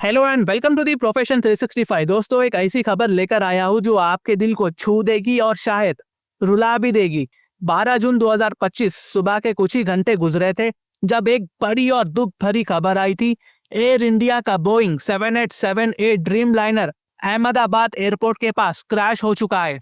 Hello and welcome to the profession 365। दोस्तों, एक ऐसी खबर लेकर आया हूँ जो आपके दिल को छू देगी और शायद रुला भी देगी। 12 जून 2025 सुबह के कुछ ही घंटे गुजरे थे जब एक बड़ी और दुख भरी खबर आई थी। एयर इंडिया का Boeing 7878 dream liner Ahmedabad airport के पास क्रैश हो चुका है।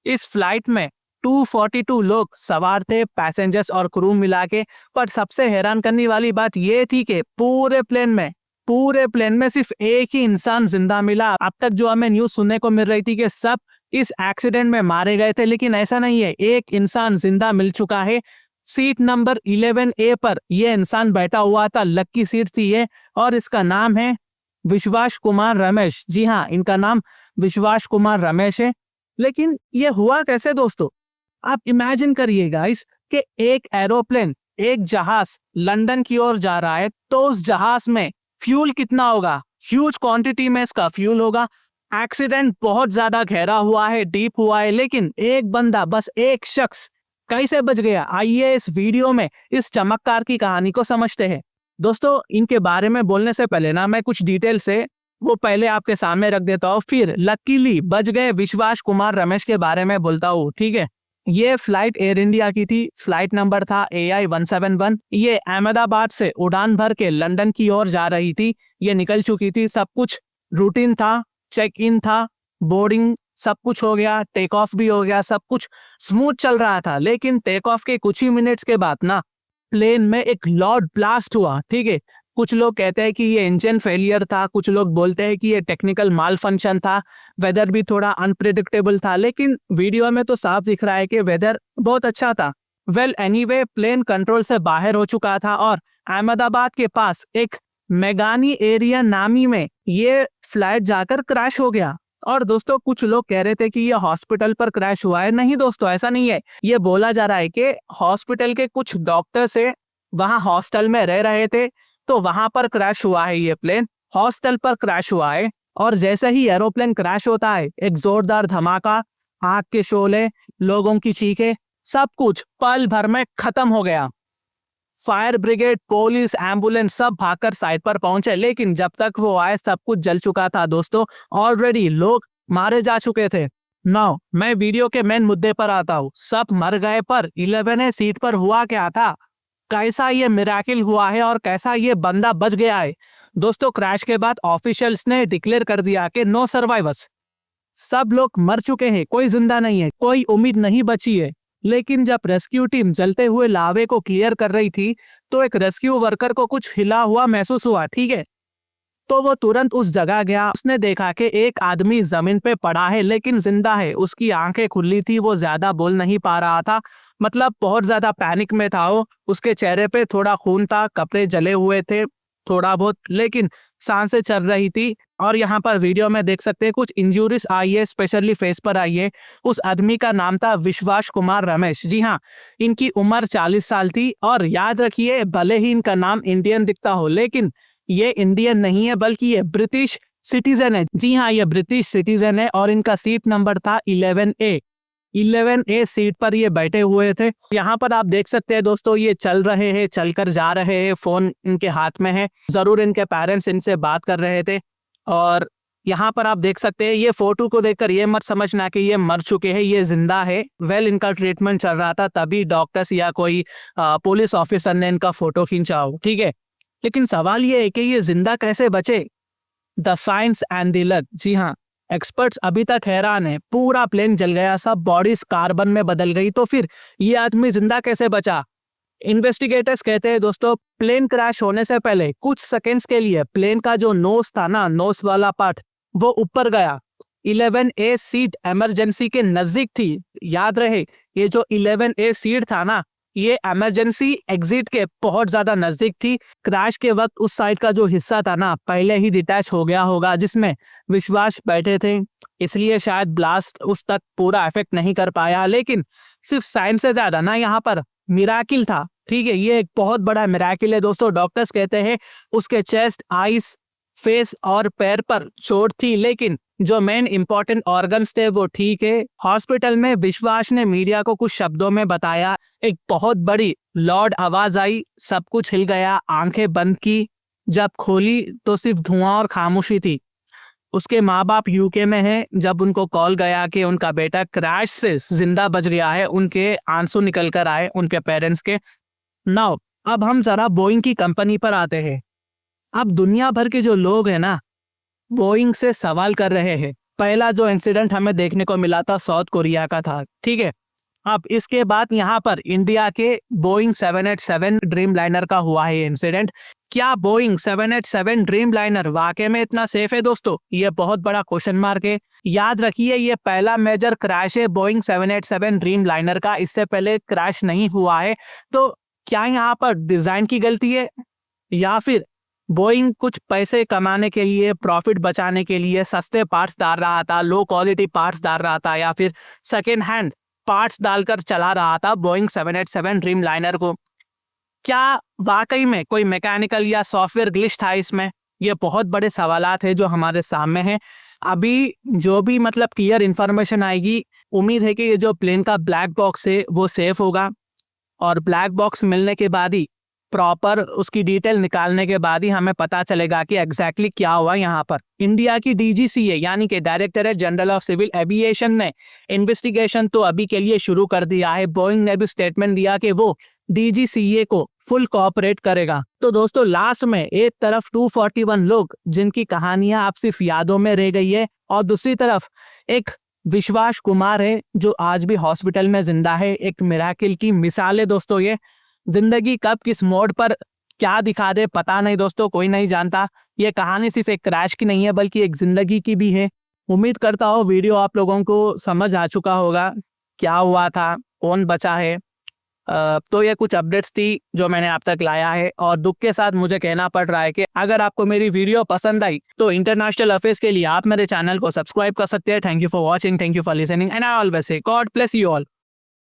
इस फ्लाइट में 242 लोग सवार थे, पैसेंजर्स और क्रू मिला के। पर सबसे हैरान करने वाली बात यह थी कि पूरे प्लेन में सिर्फ एक ही इंसान जिंदा मिला। अब तक जो हमें न्यूज सुनने को मिल रही थी कि सब इस एक्सीडेंट में मारे गए थे, लेकिन ऐसा नहीं है। एक इंसान जिंदा मिल चुका है। सीट नंबर 11A पर यह इंसान बैठा हुआ था। लकी सीट थी ये, और इसका नाम है विश्वास कुमार रमेश। जी हाँ, इनका नाम विश्वास कुमार रमेश है। लेकिन ये हुआ कैसे दोस्तों? आप इमेजिन करिए गाइस कि एक एरोप्लेन, एक जहाज लंदन की ओर जा रहा है, तो उस जहाज में फ्यूल कितना होगा? ह्यूज क्वांटिटी में इसका फ्यूल होगा। एक्सीडेंट बहुत ज्यादा गहरा हुआ है, डीप हुआ है, लेकिन एक बंदा, बस एक शख्स कैसे बच गया? आइए इस वीडियो में इस चमत्कार की कहानी को समझते हैं। दोस्तों, इनके बारे में बोलने से पहले ना मैं कुछ डिटेल से वो पहले आपके सामने रख देता हूँ, फिर लकीली बच गए विश्वास कुमार रमेश के बारे में बोलता हूँ, ठीक है? ये फ्लाइट एयर इंडिया की थी। फ्लाइट नंबर था AI-171। ये अहमदाबाद से उड़ान भर के लंदन की ओर जा रही थी। ये निकल चुकी थी। सब कुछ रूटीन था, चेक इन था, बोर्डिंग सब कुछ हो गया, टेक ऑफ भी हो गया, सब कुछ स्मूथ चल रहा था। लेकिन टेक ऑफ के कुछ ही मिनट्स के बाद ना प्लेन में एक लाउड ब्लास्ट हुआ, ठीक है? कुछ लोग कहते हैं कि ये इंजन फेलियर था, कुछ लोग बोलते हैं कि ये टेक्निकल माल फंक्शन था। वेदर भी थोड़ा अनप्रिडिक्टेबल था, लेकिन वीडियो में तो साफ दिख रहा है कि वेदर बहुत अच्छा था। वेल एनीवे, प्लेन कंट्रोल से बाहर हो चुका था और अहमदाबाद के पास एक मेगानी एरिया नामी में ये फ्लाइट जाकर क्रैश हो गया। और दोस्तों, कुछ लोग कह रहे थे कि ये हॉस्पिटल पर क्रैश हुआ है। नहीं दोस्तों, ऐसा नहीं है। ये बोला जा रहा है कि हॉस्पिटल के कुछ डॉक्टर से वहां हॉस्टल में रह रहे थे, तो वहां पर क्रैश हुआ है। ये प्लेन हॉस्टल पर क्रैश हुआ है, और जैसे ही एरोप्लेन क्रैश होता है, एक जोरदार धमाका, आग के शोले, लोगों की चीखें, सब कुछ पल भर में खत्म हो गया। फायर ब्रिगेड, पुलिस, एम्बुलेंस सब भागकर साइट पर पहुंचे, लेकिन जब तक वो आए सब कुछ जल चुका था दोस्तों। ऑलरेडी लोग मारे जा चुके थे। नाउ मैं वीडियो के मेन मुद्दे पर आता हूँ। सब मर गए, पर 11A सीट पर हुआ क्या था? कैसा ये मिराकिल हुआ है और कैसा ये बंदा बच गया है? दोस्तों, क्रैश के बाद ऑफिशियल्स ने डिक्लेयर कर दिया कि नो सर्वाइवर्स। सब लोग मर चुके हैं, कोई जिंदा नहीं है, कोई उम्मीद नहीं बची है। लेकिन जब रेस्क्यू टीम जलते हुए लावे को क्लियर कर रही थी, तो एक रेस्क्यू वर्कर को कुछ हिला हुआ महसूस हुआ, ठीक है? तो वो तुरंत उस जगह गया। उसने देखा कि एक आदमी जमीन पे पड़ा है, लेकिन जिंदा है। उसकी आंखें खुली थी, वो ज्यादा बोल नहीं पा रहा था, मतलब बहुत ज्यादा पैनिक में था वो। उसके चेहरे पे थोड़ा खून था, कपड़े जले हुए थे थोड़ा बहुत, लेकिन सांसें चल रही थी। और यहाँ पर वीडियो में देख सकते हैं कुछ इंजरीज आई है, स्पेशली फेस पर आई है। उस आदमी का नाम था विश्वास कुमार रमेश। जी हाँ, इनकी उम्र 40 साल थी। और याद रखिए, भले ही इनका नाम इंडियन दिखता हो, लेकिन ये इंडियन नहीं है, बल्कि ये ब्रिटिश सिटीजन है। जी हाँ, ये ब्रिटिश सिटीजन है। और इनका सीट नंबर था 11A सीट पर ये बैठे हुए थे। यहाँ पर आप देख सकते हैं दोस्तों, ये चल रहे हैं, चलकर जा रहे हैं, फोन इनके हाथ में है। जरूर इनके पेरेंट्स इनसे बात कर रहे थे। और यहाँ पर आप देख सकते हैं, ये फोटो को देखकर ये मत समझना कि ये मर चुके हैं, ये जिंदा है। वेल, इनका ट्रीटमेंट चल रहा था, तभी डॉक्टर्स या कोई पुलिस ऑफिसर ने इनका फोटो खींचा हो, ठीक है? लेकिन सवाल ये है कि ये जिंदा कैसे बचे? The science and the luck. जी हाँ, एक्सपर्ट्स अभी तक हैरान है। पूरा प्लेन जल गया, सब बॉडीज कार्बन में बदल गई, तो फिर ये आदमी जिंदा कैसे बचा? इन्वेस्टिगेटर्स कहते हैं दोस्तों, प्लेन क्रैश होने से पहले कुछ सेकंड्स के लिए प्लेन का जो नोस था ना, नोस वाला पार्ट, वो ऊपर गया। 11A सीट इमरजेंसी के नजदीक थी। याद रहे, ये जो 11A सीट था ना, ये इमरजेंसी एग्जिट के बहुत ज्यादा नजदीक थी। क्रैश के वक्त उस साइड का जो हिस्सा था ना, पहले ही डिटैच हो गया होगा, जिसमें विश्वास बैठे थे, इसलिए शायद ब्लास्ट उस तक पूरा इफेक्ट नहीं कर पाया। लेकिन सिर्फ साइंस से ज्यादा ना यहाँ पर मिराकिल था, ठीक है? ये एक बहुत बड़ा मिराकिल है दोस्तों। डॉक्टर्स कहते हैं उसके चेस्ट, आईज, फेस और पैर पर चोट थी, लेकिन जो मेन इंपॉर्टेंट ऑर्गन्स थे वो ठीक है। हॉस्पिटल में विश्वास ने मीडिया को कुछ शब्दों में बताया, एक बहुत बड़ी लाउड आवाज आई, सब कुछ हिल गया, आंखें बंद की, जब खोली तो सिर्फ धुआं और खामोशी थी। उसके माँ बाप यूके में हैं। जब उनको कॉल गया कि उनका बेटा क्रैश से जिंदा बच गया है, उनके आंसू निकल कर आए उनके पेरेंट्स के। नाउ अब हम जरा बोइंग की कंपनी पर आते हैं। अब दुनिया भर के जो लोग हैं ना, बोइंग से सवाल कर रहे हैं। पहला जो इंसिडेंट हमें देखने को मिला था साउथ कोरिया का था, ठीक है। अब इसके बाद यहाँ पर इंडिया के बोइंग 787 ड्रीम लाइनर का हुआ है इंसिडेंट। क्या बोइंग 787 ड्रीम लाइनर वाकई में इतना सेफ है दोस्तों? ये बहुत बड़ा क्वेश्चन मार्क है। याद रखिए, ये पहला मेजर क्रैश है बोइंग 787 ड्रीम लाइनर का। इससे पहले क्रैश नहीं हुआ है। तो क्या यहाँ पर डिजाइन की गलती है, या फिर बोइंग कुछ पैसे कमाने के लिए, प्रॉफिट बचाने के लिए सस्ते पार्ट्स डाल रहा था, लो क्वालिटी पार्ट्स डाल रहा था, या फिर सेकेंड हैंड पार्ट्स डालकर चला रहा था बोइंग 787 ड्रीम लाइनर को? क्या वाकई में कोई मैकेनिकल या सॉफ्टवेयर ग्लिच था इसमें? ये बहुत बड़े सवालात हैं जो हमारे सामने हैं। अभी जो भी मतलब क्लियर इन्फॉर्मेशन आएगी, उम्मीद है कि ये जो प्लेन का ब्लैक बॉक्स है वो सेफ होगा, और ब्लैक बॉक्स मिलने के बाद ही, प्रॉपर उसकी डिटेल निकालने के बाद ही हमें पता चलेगा कि एग्जैक्टली क्या हुआ यहाँ पर। इंडिया की डीजीसीए यानी कि directorate general of civil aviation ने इन्वेस्टिगेशन तो अभी के लिए शुरू कर दिया है। बोइंग ने भी स्टेटमेंट दिया कि वो डीजीसीए को फुल कोऑपरेट करेगा। तो दोस्तों, लास्ट में एक तरफ 241 लोग जिनकी कहानियां आप सिर्फ यादों में रह गई है, और दूसरी तरफ एक विश्वास कुमार है जो आज भी हॉस्पिटल में जिंदा है। एक मिराकिल की मिसाल है दोस्तों। ये जिंदगी कब किस मोड़ पर क्या दिखा दे पता नहीं दोस्तों, कोई नहीं जानता। ये कहानी सिर्फ एक क्रैश की नहीं है बल्कि एक जिंदगी की भी है। उम्मीद करता हूँ वीडियो आप लोगों को समझ आ चुका होगा, क्या हुआ था, कौन बचा है। तो ये कुछ अपडेट्स थी जो मैंने आप तक लाया है, और दुख के साथ मुझे कहना पड़ रहा है कि अगर आपको मेरी वीडियो पसंद आई तो इंटरनेशनल अफेयर्स के लिए आप मेरे चैनल को सब्सक्राइब कर सकते हैं। Thank you for watching, thank you for listening, and I always say God bless you all.